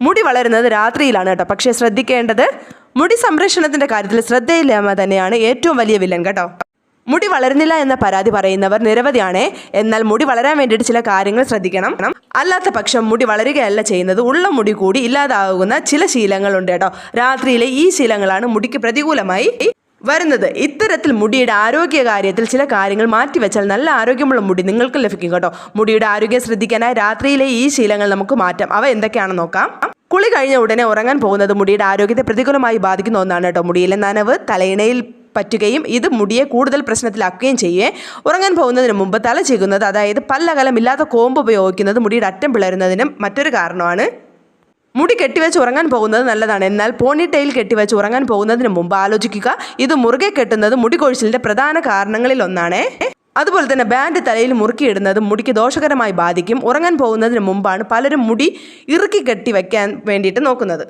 മുടി വളരുന്നത് രാത്രിയിലാണ് കേട്ടോ. പക്ഷേ ശ്രദ്ധിക്കേണ്ടത് മുടി സംരക്ഷണത്തിൻ്റെ കാര്യത്തിൽ ശ്രദ്ധയില്ലായ്മ തന്നെയാണ് ഏറ്റവും വലിയ വില്ലൻ കേട്ടോ. മുടി വളരുന്നില്ല എന്ന പരാതി പറയുന്നവർ നിരവധിയാണ്. എന്നാൽ മുടി വളരാൻ വേണ്ടിയിട്ട് ചില കാര്യങ്ങൾ ശ്രദ്ധിക്കണം. അല്ലാത്ത പക്ഷം മുടി വളരുകയല്ല ചെയ്യുന്നത്, ഉള്ള മുടി കൂടി ഇല്ലാതാകുന്ന ചില ശീലങ്ങളുണ്ട് കേട്ടോ. രാത്രിയിലെ ഈ ശീലങ്ങളാണ് മുടിക്ക് പ്രതികൂലമായി വരുന്നത്. ഇത്തരത്തിൽ മുടിയുടെ ആരോഗ്യ കാര്യത്തിൽ ചില കാര്യങ്ങൾ മാറ്റിവെച്ചാൽ നല്ല ആരോഗ്യമുള്ള മുടി നിങ്ങൾക്ക് ലഭിക്കും കേട്ടോ. മുടിയുടെ ആരോഗ്യം ശ്രദ്ധിക്കാനായി രാത്രിയിലെ ഈ ശീലങ്ങൾ നമുക്ക് മാറ്റാം. അവ എന്തൊക്കെയാണെന്ന് നോക്കാം. കുളി കഴിഞ്ഞ ഉടനെ ഉറങ്ങാൻ പോകുന്നത് മുടിയുടെ ആരോഗ്യത്തെ പ്രതികൂലമായി ബാധിക്കുന്ന ഒന്നാണ് കേട്ടോ. മുടിയിലെ നനവ് തലയിണയിൽ പറ്റുകയും ഇത് മുടിയെ കൂടുതൽ പ്രശ്നത്തിലാക്കുകയും ചെയ്യേ. ഉറങ്ങാൻ പോകുന്നതിന് മുമ്പ് തല ചീകുന്നത്, അതായത് പല്ലകലമില്ലാത്ത കോമ്പ് ഉപയോഗിക്കുന്നത് മുടിയുടെ അറ്റം പിളരുന്നതിനും മറ്റൊരു കാരണമാണ്. മുടി കെട്ടിവെച്ച് ഉറങ്ങാൻ പോകുന്നത് നല്ലതാണ്. എന്നാൽ പോണി ടെയിൽ കെട്ടിവെച്ച് ഉറങ്ങാൻ പോകുന്നതിന് മുമ്പ് ആലോചിക്കുക. ഇത് മുറുകെ കെട്ടുന്നത് മുടി കൊഴിച്ചിലിൻ്റെ പ്രധാന കാരണങ്ങളിൽ ഒന്നാണ്. അതുപോലെ തന്നെ ബാൻഡ് തലയിൽ മുറുക്കിയിടുന്നത് മുടിക്ക് ദോഷകരമായി ബാധിക്കും. ഉറങ്ങാൻ പോകുന്നതിന് മുമ്പാണ് പലരും മുടി ഇറുക്കി കെട്ടി വയ്ക്കാൻ വേണ്ടിയിട്ട് നോക്കുന്നത്.